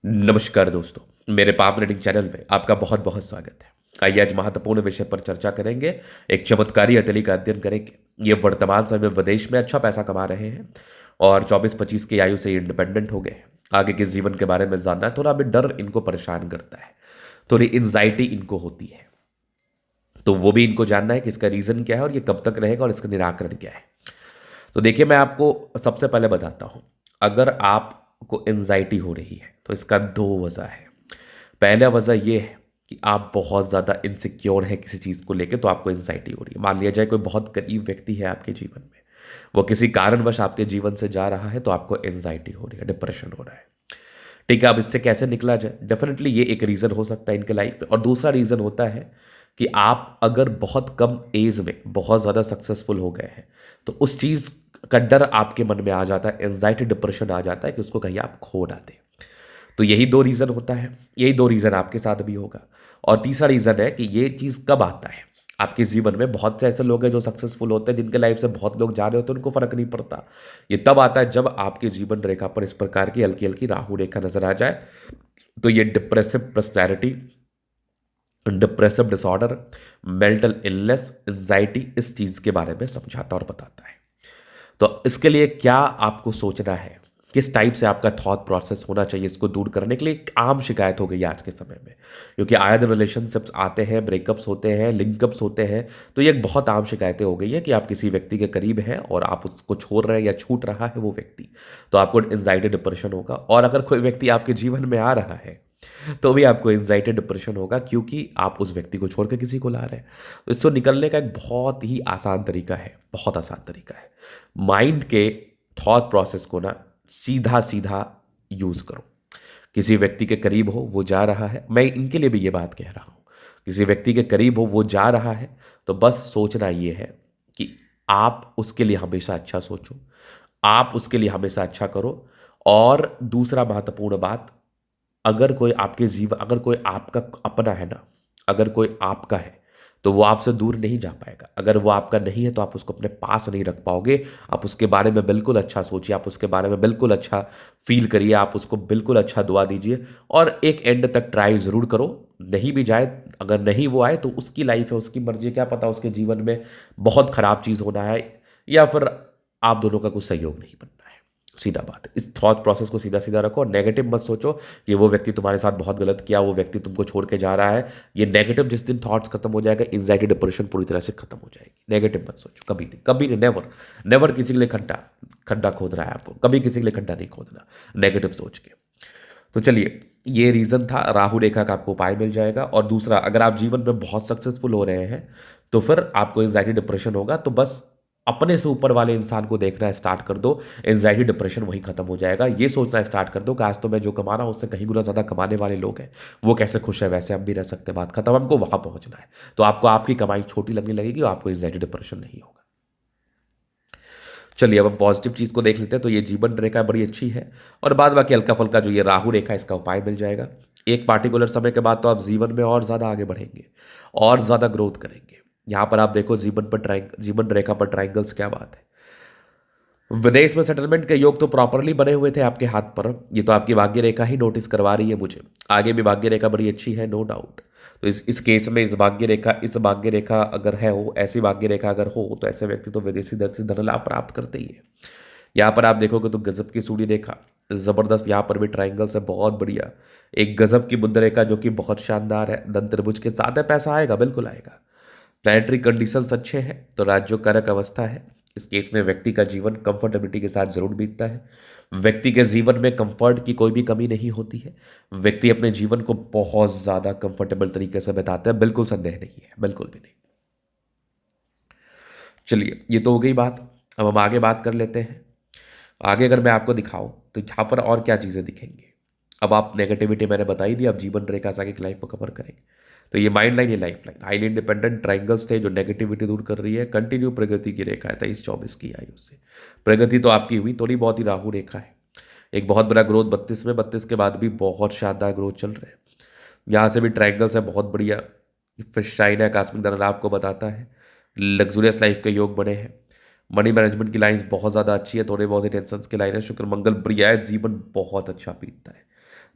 नमस्कार दोस्तों, मेरे पाम रीडिंग चैनल में आपका बहुत बहुत स्वागत है। आइए आज महत्वपूर्ण विषय पर चर्चा करेंगे। एक चमत्कारी हथेली का अध्ययन करेंगे। ये वर्तमान समय में विदेश में अच्छा पैसा कमा रहे हैं और 24-25 की आयु से इंडिपेंडेंट हो गए हैं। आगे के जीवन के बारे में जानना है। थोड़ा अभी डर इनको परेशान करता है, थोड़ी एंजाइटी इनको होती है, तो वो भी इनको जानना है कि इसका रीजन क्या है और ये कब तक रहेगा और इसका निराकरण क्या है। तो देखिए, मैं आपको सबसे पहले बताता हूं। अगर आपको एंजाइटी हो रही है तो इसका दो वजह है। पहला वजह यह है कि आप बहुत ज़्यादा इनसिक्योर हैं किसी चीज़ को लेकर, तो आपको एंजाइटी हो रही है। मान लिया जाए कोई बहुत करीब व्यक्ति है आपके जीवन में, वो किसी कारणवश आपके जीवन से जा रहा है, तो आपको एंजाइटी हो रही है, डिप्रेशन हो रहा है। ठीक है, अब इससे कैसे निकला जाए? डेफिनेटली ये एक रीज़न हो सकता है इनके लाइफ में। और दूसरा रीज़न होता है कि आप अगर बहुत कम एज में बहुत ज़्यादा सक्सेसफुल हो गए हैं, तो उस चीज़ का डर आपके मन में आ जाता है, एंजाइटी डिप्रेशन आ जाता है कि उसको कहीं आप खो ना दें। तो यही दो रीज़न होता है, यही दो रीज़न आपके साथ भी होगा। और तीसरा रीज़न है कि ये चीज़ कब आता है आपके जीवन में। बहुत से ऐसे लोग हैं जो सक्सेसफुल होते हैं, जिनके लाइफ से बहुत लोग जा रहे होते हैं, उनको फर्क नहीं पड़ता। ये तब आता है जब आपके जीवन रेखा पर इस प्रकार की हल्की हल्की राहु रेखा नजर आ जाए। तो ये depressive personality, depressive disorder, mental illness, anxiety, इस चीज़ के बारे में समझाता और बताता है। तो इसके लिए क्या आपको सोचना है, किस टाइप से आपका थॉट प्रोसेस होना चाहिए इसको दूर करने के लिए, एक आम शिकायत हो गई है आज के समय में। क्योंकि आए दिन रिलेशनशिप्स आते हैं, ब्रेकअप्स होते हैं, लिंकअप्स होते हैं। तो ये एक बहुत आम शिकायतें हो गई है कि आप किसी व्यक्ति के करीब हैं और आप उसको छोड़ रहे हैं या छूट रहा है वो व्यक्ति, तो आपको एंजाइटी डिप्रेशन होगा। और अगर कोई व्यक्ति आपके जीवन में आ रहा है तो भी आपको एंजाइटी डिप्रेशन होगा, क्योंकि आप उस व्यक्ति को छोड़ के किसी को ला रहे हैं। तो इससे निकलने का एक बहुत ही आसान तरीका है, बहुत आसान तरीका है। माइंड के थॉट प्रोसेस को ना सीधा सीधा यूज करो। किसी व्यक्ति के करीब हो, वो जा रहा है, मैं इनके लिए भी ये बात कह रहा हूं। किसी व्यक्ति के करीब हो, वो जा रहा है, तो बस सोचना ये है कि आप उसके लिए हमेशा अच्छा सोचो, आप उसके लिए हमेशा अच्छा करो। और दूसरा महत्वपूर्ण बात, अगर कोई आपका अपना है ना, अगर कोई आपका है, तो वो आपसे दूर नहीं जा पाएगा। अगर वो आपका नहीं है तो आप उसको अपने पास नहीं रख पाओगे। आप उसके बारे में बिल्कुल अच्छा सोचिए, आप उसके बारे में बिल्कुल अच्छा फील करिए, आप उसको बिल्कुल अच्छा दुआ दीजिए। और एक एंड तक ट्राई ज़रूर करो। नहीं भी जाए, अगर नहीं वो आए, तो उसकी लाइफ है, उसकी मर्जी, क्या पता उसके जीवन में बहुत खराब चीज़ होना है, या फिर आप दोनों का कुछ सहयोग नहीं बनना है। सीधा बात है। इस थॉट प्रोसेस को सीधा सीधा रखो और नेगेटिव मत सोचो कि वो व्यक्ति तुम्हारे साथ बहुत गलत किया, वो व्यक्ति तुमको छोड़ के जा रहा है। ये नेगेटिव जिस दिन थॉट्स खत्म हो जाएगा, एंजाइटी डिप्रेशन पूरी तरह से खत्म हो जाएगी। नेगेटिव मत सोचो, कभी नहीं, कभी नहीं, नेवर। नेवर किसी के लिए खड्डा खड्डा खोद रहा है आपको, कभी किसी के लिए खड्डा नहीं खोदना नेगेटिव सोच के। तो चलिए, ये रीजन था। राहु रेखा का आपको उपाय मिल जाएगा। और दूसरा, अगर आप जीवन में बहुत सक्सेसफुल हो रहे हैं तो फिर आपको एंजाइटी डिप्रेशन होगा, तो बस अपने से ऊपर वाले इंसान को देखना स्टार्ट कर दो। एंजाइटी डिप्रेशन वहीं खत्म हो जाएगा। ये सोचना स्टार्ट कर दो कि आज तो मैं जो कमा रहा हूं उससे कहीं गुना ज्यादा कमाने वाले लोग हैं, वो कैसे खुश है, वैसे हम भी रह सकते। बात खत्म, हमको वहां पहुंचना है। तो आपको आपकी कमाई छोटी लगने लगेगी और आपको एंजाइटी डिप्रेशन नहीं होगा। चलिए, अब हम पॉजिटिव चीज को देख लेते हैं। तो ये जीवन रेखा बड़ी अच्छी है। और बाद बाकी हल्का फुल्का जो ये राहु रेखा, इसका उपाय मिल जाएगा। एक पार्टिकुलर समय के बाद तो आप जीवन में और ज्यादा आगे बढ़ेंगे और ज्यादा ग्रोथ करेंगे। यहां पर आप देखो, जीवन रेखा पर ट्राइंगल्स, क्या बात है। विदेश में सेटलमेंट के योग तो प्रॉपरली बने हुए थे आपके हाथ पर। ये तो आपकी भाग्य रेखा ही नोटिस करवा रही है मुझे। आगे भी भाग्य रेखा बड़ी अच्छी है, नो डाउट। तो इस केस में इस भाग्य रेखा अगर है, हो ऐसी भाग्य रेखा अगर हो, तो ऐसे व्यक्ति तो विदेशी धन लाभ प्राप्त करते ही है। यहाँ पर आप देखोगे तो गजब की सूर्य रेखा, जबरदस्त। यहाँ पर भी ट्राइंगल्स है, बहुत बढ़िया। एक गजब की बुध रेखा जो कि बहुत शानदार है, धन त्रिभुज के साथ है। पैसा आएगा, बिल्कुल आएगा। प्लैनेटरी कंडीशंस अच्छे हैं, तो राज्यों कारक अवस्था है। इस केस में व्यक्ति का जीवन कंफर्टेबिलिटी के साथ जरूर बीतता है। व्यक्ति के जीवन में कंफर्ट की कोई भी कमी नहीं होती है। व्यक्ति अपने जीवन को बहुत ज्यादा कंफर्टेबल तरीके से बिताता है, बिल्कुल संदेह नहीं है, बिल्कुल भी नहीं। चलिए, ये तो हो गई बात। अब हम आगे बात कर लेते हैं। आगे अगर मैं आपको दिखाऊं तो यहाँ पर और क्या चीजें दिखेंगी। अब आप नेगेटिविटी मैंने बताई दी, अब जीवन रेखा से आगे की लाइफ को कवर करेंगे। तो ये माइंड लाइन, ये life line, highly independent triangles थे जो नेगेटिविटी दूर कर रही है। कंटिन्यू प्रगति की रेखा है 23-24 की आयु से। प्रगति तो आपकी हुई, थोड़ी बहुत ही राहु रेखा है। एक बहुत बड़ा ग्रोथ 32 में, 32 के बाद भी बहुत शानदार ग्रोथ चल रहे हैं। यहाँ से भी ट्राइंगल्स है, बहुत बढ़िया। फिश शाइन है, आकस्मिक धन लाभ को बताता है। लग्जूरियस लाइफ के योग बने हैं। मनी मैनेजमेंट की लाइंस बहुत ज़्यादा अच्छी है, थोड़े बहुत ही टेंशन की लाइन है। शुक्र मंगल बढ़िया है, जीवन बहुत अच्छा बीतता है।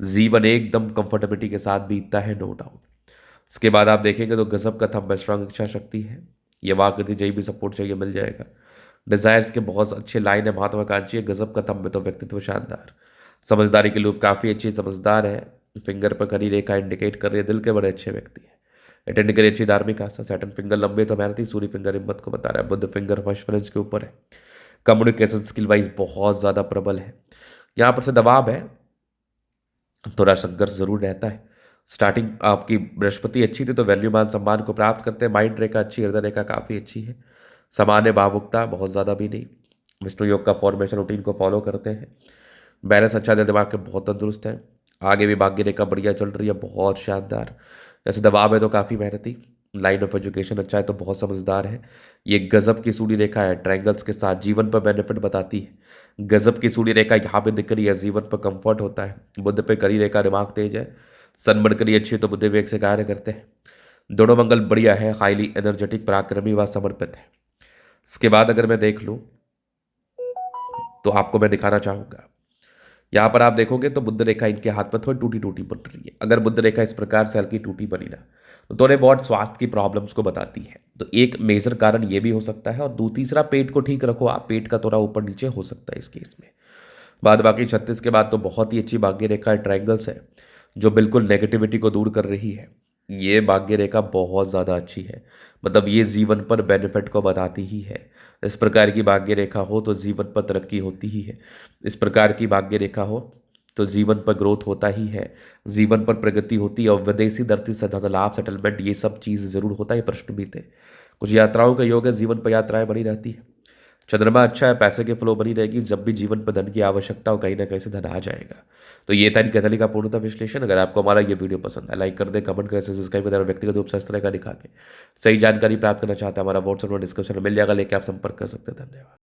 जीवन एकदम कंफर्टेबिलिटी के साथ बीतता है, नो डाउट। इसके बाद आप देखेंगे तो गजब का थंब में स्ट्रांग इच्छा शक्ति है। ये वाकृति जही भी सपोर्ट चाहिए मिल जाएगा। डिजायर्स के बहुत अच्छे लाइन है, महत्वाकांक्षी है, गजब का थंब में तो व्यक्तित्व शानदार। समझदारी के लूप काफ़ी अच्छी समझदार है। फिंगर पर खड़ी रेखा इंडिकेट कर रही है दिल के बड़े अच्छे व्यक्ति है। अटेंड करिए अच्छी धार्मिक आस्था। सैटर्न फिंगर लंबे तो मेहनती, सूर्य फिंगर हिम्मत को बता रहा है, बुध फिंगर फर्स्ट फ्रेंच के ऊपर है। कम्युनिकेशन स्किल वाइज बहुत ज़्यादा प्रबल है। यहाँ पर से दबाव है, थोड़ा संघर्ष जरूर रहता है। स्टार्टिंग आपकी बृहस्पति अच्छी थी तो वैल्यू मान सम्मान को प्राप्त करते हैं। माइंड रेखा अच्छी, हृदय रेखा काफ़ी अच्छी है। सामान्य भावुकता बहुत ज़्यादा भी नहीं। विष्णु योग का फॉर्मेशन रूटीन को फॉलो करते हैं। बैलेंस अच्छा, दिल दिमाग के बहुत तंदुरुस्त है। आगे भी भाग्य रेखा बढ़िया चल रही है, बहुत शानदार। जैसे दबाव है तो काफ़ी मेहनती। लाइन ऑफ एजुकेशन अच्छा है तो बहुत समझदार है। ये गजब की सूर्य रेखा है, ट्रायंगल्स के साथ जीवन पर बेनिफिट बताती है। गजब की सूर्य रेखा यहाँ पे दिख रही है, जीवन पर कंफर्ट होता है। बुद्ध पे करी रेखा, दिमाग तेज है। सन बढ़ अच्छी तो बुद्ध वेग से कार्य करते हैं। दोनों मंगल बढ़िया है, हाईली एनर्जेटिक, पराक्रमी व समर्पित है। इसके बाद अगर मैं देख लूँ तो आपको मैं दिखाना चाहूँगा, यहाँ पर आप देखोगे तो बुद्ध रेखा इनके हाथ पर थोड़ी टूटी टूटी बन रही है। अगर बुद्ध रेखा इस प्रकार से हल्की टूटी बनी ना, तो थोड़े बहुत स्वास्थ्य की प्रॉब्लम्स को बताती है। तो एक मेजर कारण ये भी हो सकता है। और तीसरा, पेट को ठीक रखो आप, पेट का थोड़ा ऊपर नीचे हो सकता है इस केस में। बाद बाकी 36 के बाद तो बहुत ही अच्छी भाग्य रेखा ट्रायंगल्स है, जो बिल्कुल नेगेटिविटी को दूर कर रही है। ये भाग्य रेखा बहुत ज़्यादा अच्छी है, मतलब ये जीवन पर बेनिफिट को बताती ही है। इस प्रकार की भाग्य रेखा हो तो जीवन पर तरक्की होती ही है। इस प्रकार की भाग्य रेखा हो तो जीवन पर ग्रोथ होता ही है, जीवन पर प्रगति होती है। और विदेशी धरती से धन लाभ, सेटलमेंट, ये सब चीज़ जरूर होता है। प्रश्न भी थे, कुछ यात्राओं का योग है, जीवन पर यात्राएं बनी रहती है। चंद्रमा अच्छा है, पैसे की फ्लो बनी रहेगी। जब भी जीवन पर धन की आवश्यकता हो, कहीं ना कहीं से धन आ जाएगा। तो ये था इनके कैथली का पूर्णतः विश्लेषण। अगर आपको हमारा ये वीडियो पसंद है, लाइक कर दे, कमेंट करें, सब्सक्राइब करें। व्यक्तिगत रूप से इस तरह का दिखा के सही जानकारी प्राप्त करना चाहते हैं, हमारा व्हाट्सएप डिस्क्रिप्शन में मिल जाएगा, लेके आप संपर्क कर सकते हैं। धन्यवाद।